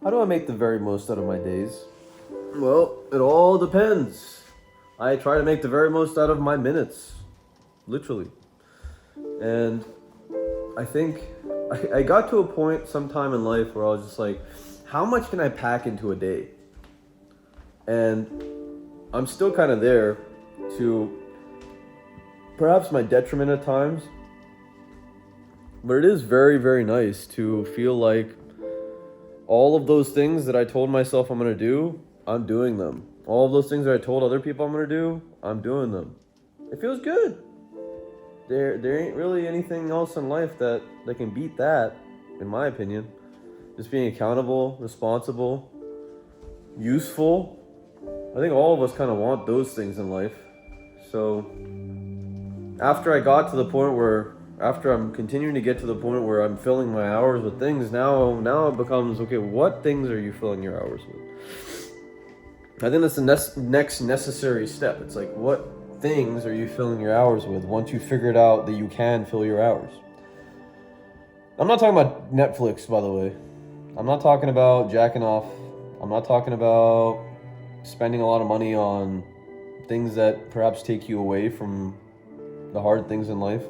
How do I make the very most out of my days? Well, it all depends. I try to make the very most out of my minutes, literally. And I think I got to a point sometime in life where I was just like, how much can I pack into a day? And I'm still kind of there, to perhaps my detriment at times. But it is very, very nice to feel like all of those things that I told myself I'm going to do, I'm doing them. All of those things that I told other people I'm going to do, I'm doing them. It feels good. There ain't really anything else in life that can beat that, in my opinion. Just being accountable, responsible, useful. I think all of us kind of want those things in life. So after I'm continuing to get to the point where I'm filling my hours with things, now it becomes, okay, what things are you filling your hours with? I think that's the next necessary step. It's like, what things are you filling your hours with once you figured out that you can fill your hours? I'm not talking about Netflix, by the way. I'm not talking about jacking off. I'm not talking about spending a lot of money on things that perhaps take you away from the hard things in life.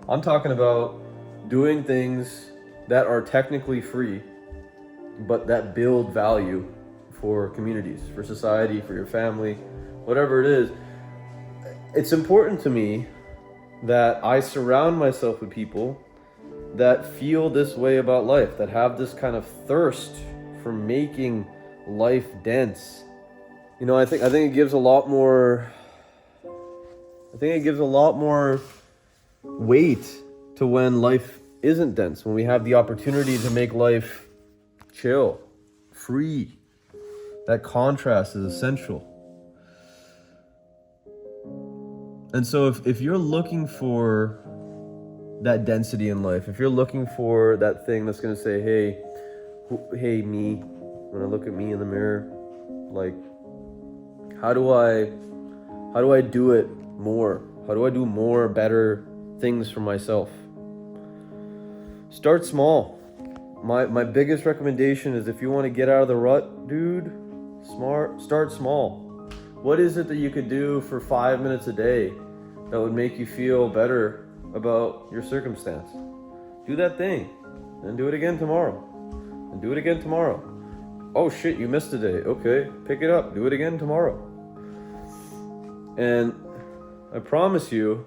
I'm talking about doing things that are technically free, but that build value for communities, for society, for your family, whatever it is. It's important to me that I surround myself with people that feel this way about life, that have this kind of thirst for making life dense. You know, I think it gives a lot more weight to when life isn't dense, when we have the opportunity to make life chill, free. That contrast is essential. And so if you're looking for that density in life, if you're looking for that thing that's going to say, hey me, when I look at me in the mirror, like, how do I do it more? How do I do more, better things for myself? Start small. My biggest recommendation is, if you want to get out of the rut, dude, start small. What is it that you could do for 5 minutes a day that would make you feel better about your circumstance? Do that thing, and do it again tomorrow, and do it again tomorrow. Oh shit, you missed a day. Okay, pick it up, do it again tomorrow. And I promise you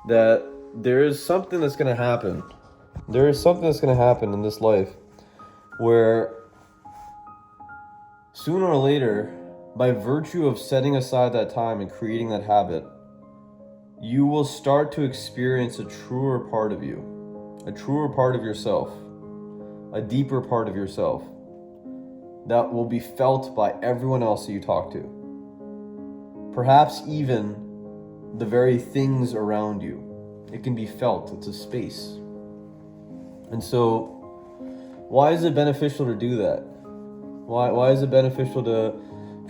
that there is something that's going to happen. There is something that's going to happen in this life where sooner or later, by virtue of setting aside that time and creating that habit, you will start to experience a truer part of you, a truer part of yourself, a deeper part of yourself that will be felt by everyone else that you talk to. Perhaps even the very things around you. It can be felt. It's a space. And so, why is it beneficial to do that? Why is it beneficial to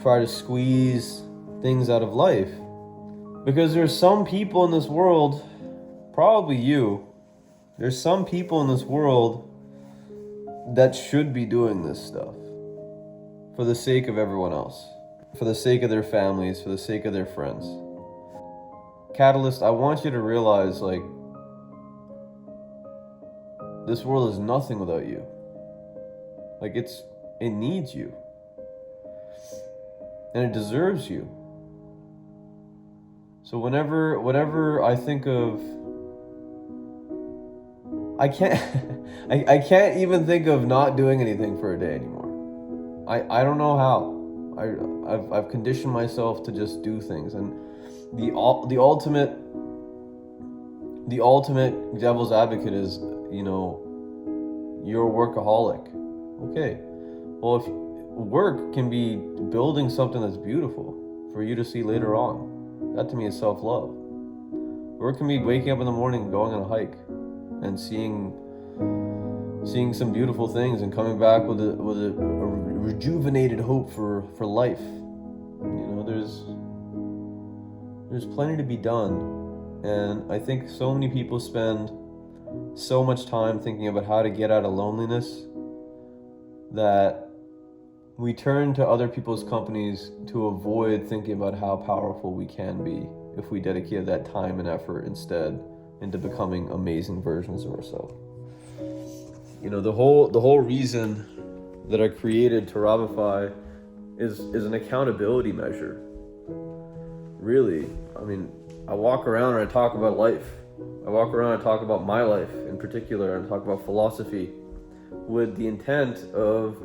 try to squeeze things out of life? Because there's some people in this world, probably you, there's some people in this world that should be doing this stuff for the sake of everyone else, for the sake of their families, for the sake of their friends. Catalyst, I want you to realize, like, this world is nothing without you. Like, it needs you. And it deserves you. So whenever I think of, I can't even think of not doing anything for a day anymore. I don't know how. I've conditioned myself to just do things, and the ultimate devil's advocate is, you're a workaholic. Okay, well, if work can be building something that's beautiful for you to see later on, that to me is self-love. Work can be waking up in the morning, going on a hike, and seeing some beautiful things, and coming back with a rejuvenated hope for life. There's plenty to be done, and I think so many people spend so much time thinking about how to get out of loneliness that we turn to other people's companies to avoid thinking about how powerful we can be if we dedicated that time and effort instead into becoming amazing versions of ourselves. You know, the whole reason that I created Terravify is an accountability measure. Really, I mean, I walk around and I talk about life. I walk around and talk about my life in particular and talk about philosophy with the intent of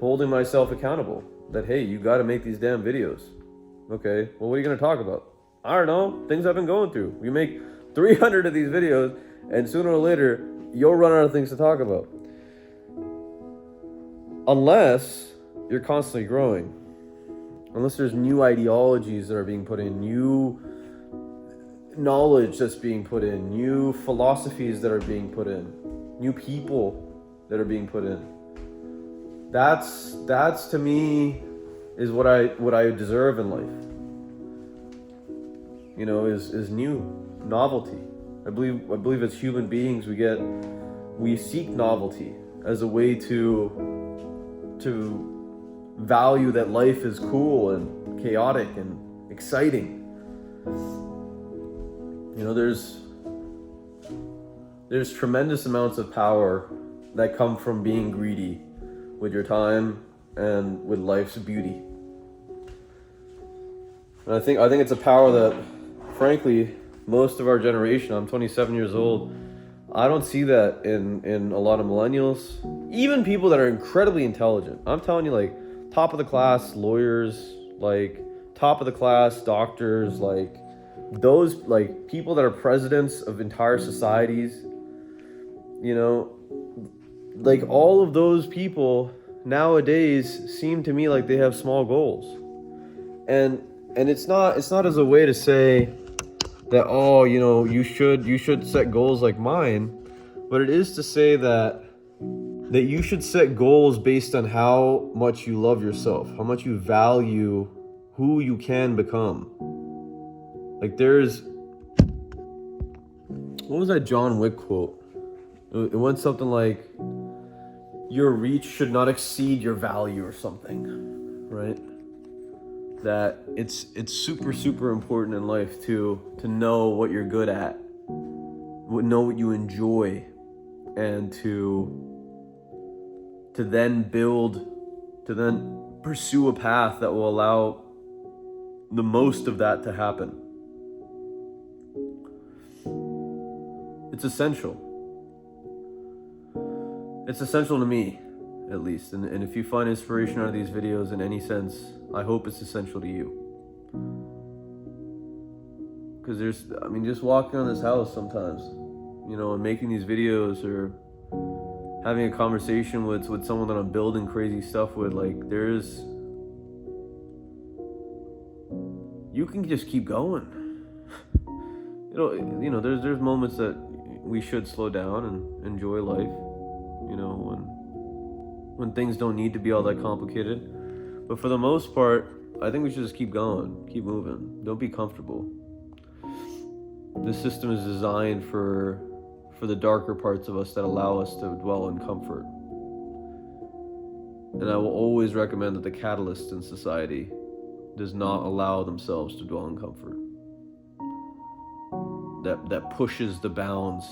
holding myself accountable. That, hey, you got to make these damn videos. Okay, well, what are you going to talk about? I don't know, things I've been going through. You make 300 of these videos and sooner or later, you'll run out of things to talk about. Unless you're constantly growing. Unless there's new ideologies that are being put in, new knowledge that's being put in, new philosophies that are being put in, new people that are being put in. That's to me is what I deserve in life. You know, is new, novelty. I believe as human beings we seek novelty as a way to value that life is cool and chaotic and exciting. You know, there's tremendous amounts of power that come from being greedy with your time and with life's beauty. And I think it's a power that, frankly, most of our generation, I'm 27 years old, I don't see that in a lot of millennials, even people that are incredibly intelligent. I'm telling you, like, top of the class lawyers, like top of the class doctors, like those, like people that are presidents of entire societies, you know, like all of those people nowadays seem to me like they have small goals. And it's not as a way to say that, oh, you know, you should set goals like mine, but it is to say that you should set goals based on how much you love yourself, how much you value who you can become. Like what was that John Wick quote? It went something like, your reach should not exceed your value or something, right? That it's super, super important in life to know what you're good at, know what you enjoy, and to then pursue a path that will allow the most of that to happen. It's essential. It's essential to me, at least. And if you find inspiration out of these videos in any sense, I hope it's essential to you. Because just walking on this house sometimes, you know, and making these videos or having a conversation with someone that I'm building crazy stuff with, like you can just keep going. You know, there's moments that we should slow down and enjoy life, you know, when things don't need to be all that complicated. But for the most part, I think we should just keep going, keep moving. Don't be comfortable. This system is designed for the darker parts of us that allow us to dwell in comfort. And I will always recommend that the catalyst in society does not allow themselves to dwell in comfort. That pushes the bounds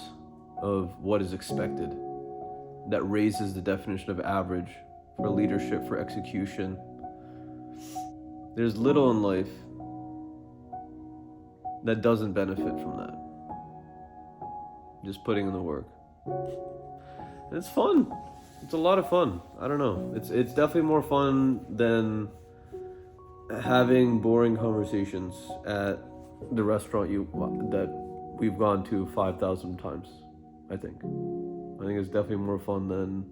of what is expected. That raises the definition of average for leadership, for execution. There's little in life that doesn't benefit from that. Just putting in the work. And it's fun. It's a lot of fun. I don't know. It's definitely more fun than having boring conversations at the restaurant that we've gone to 5,000 times. I think it's definitely more fun than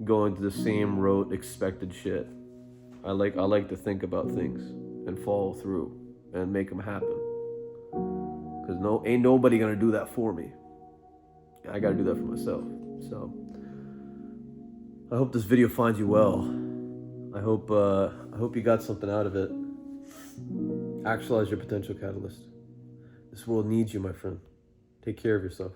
going to the same rote expected shit. I like to think about things and follow through and make them happen. Cause ain't nobody gonna do that for me. I gotta do that for myself. So I hope this video finds you well. I hope you got something out of it. Actualize your potential catalyst. This world needs you, my friend. Take care of yourself.